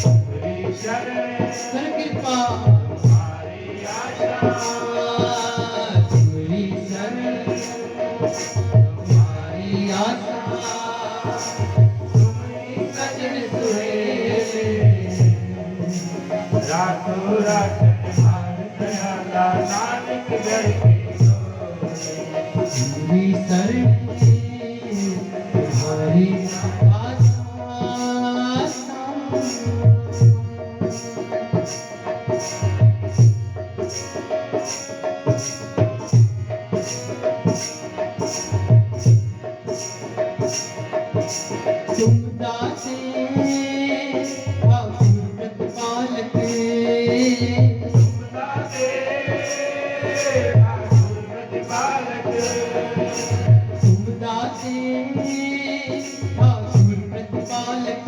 तुम्हारी शरण कर कृपा तुम्हारी आशा तुम्हारी शरण तुम्हारी आशा तुम्ही सजन सुहेले रातों रात हार दयाला नानक घर के गोरे। तुम्हारी शरण तुम्हारी आशा तुम दाते ठाकुर प्रतिपालक तुम दाते ठाकुर प्रतिपालक तुम दाते ठाकुर प्रतिपालक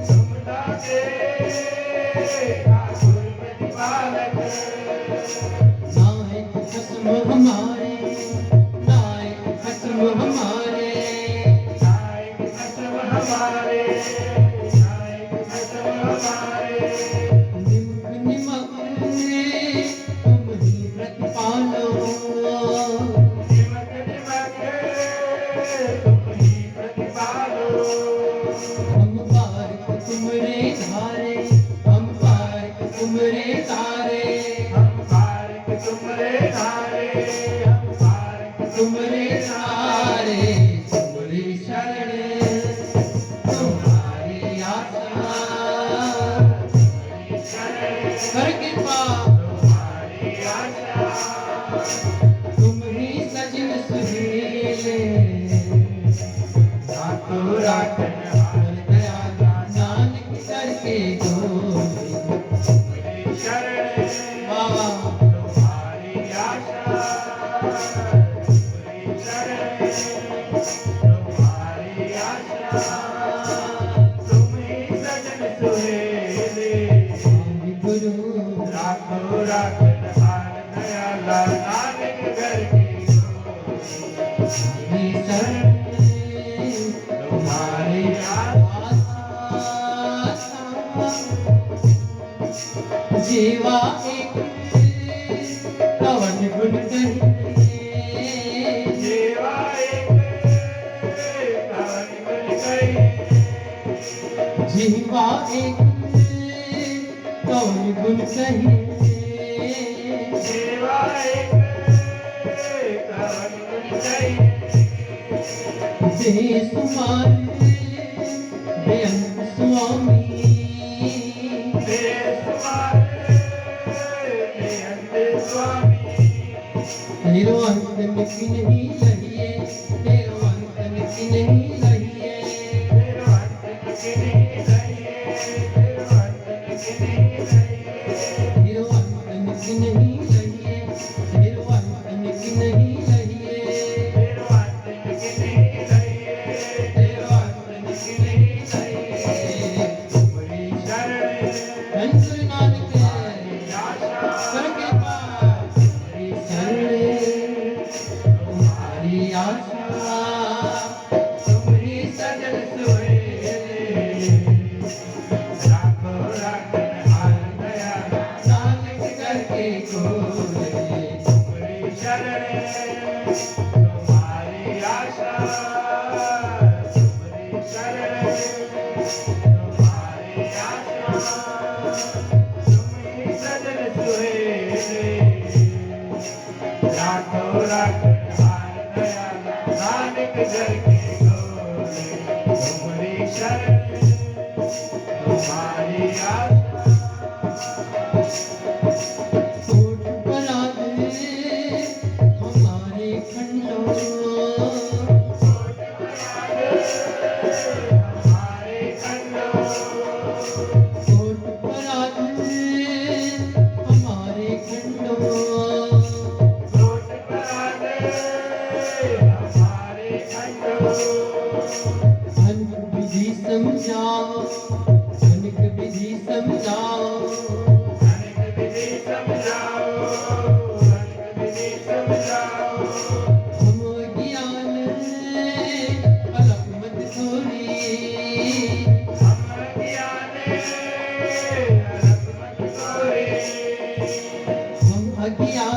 तुम दाते ठाकुर प्रतिपालक नायक खसम हमारे नायक खसम हमारे नायक खसम हमारे नायक खसम हमारे निमुख निमक तुम ही प्रतिपालो निमक निमक तुम ही प्रतिपालो हम बारिक तुमरे धारे हम बारिक तुमरे धारे हम बारिक तुमरे धारे हम बारिक तुमरे धारे तुमरी शरण तुम्हारी आशा कर कृपा तुम्हारी आशा तुम ही सजन सुहेले रातों रात हर दयाला नानक करके गोरे तुम्हारी शरण बाबा तुम्हारी आशा तुम्हारी शरण तुम्हारी आशा तुम ही सजन सुहेले स्वामी गुरु रातों रात हार दयाला नानक घर के गोरे। स्वामी शरण तुम्हारी जीवा एक पवन गुण कहिए जीवा एक कवन गुण कहिए जीवा एक पवन गुण कहिए जीवा एक कवन गुण कहिए देश तुम्हारे बेअंत स्वामी देश तुम्हारे बेअंत स्वामी तेरो अंत मिट नहीं लहिए तेरो अंत मिट नहीं लहिए तेरो अंत किनी नहीं तेरो अंत किनी नहीं तेरो अंत मिट नहीं लहिए तेरो अंत मिट नहीं लहिए तेरो अंत किनी नहीं तेरो अंत किनी नहीं तुम्हारी शरण हंस नानक आशा कर कृपा तुम्हारी शरण तुम्हारी आशा तुम्ही सजन सुहेले राखो राखन हार दयाला नानक करके गोरे तुम्हारी शरण तुम्हारी आशा तुम्हारी शरण तुम्हारी आशा तुम्ही सजन सुहेले राखो राखन हार दयाला नानक घर के गोरे तुम्हारी शरण तुम्हारी आशा कोट बना दे हमारे खंडों हमारे खंडों कोट बना दे हमारे खंडों कोट बना दे हमारे खंडों अनक विधि समझाओ अनक विधि समझाओ अनेक विधि समझाओ अनेक विधि समझाओ हम ज्ञान अलग मत छोड़ी हम ज्ञान दिया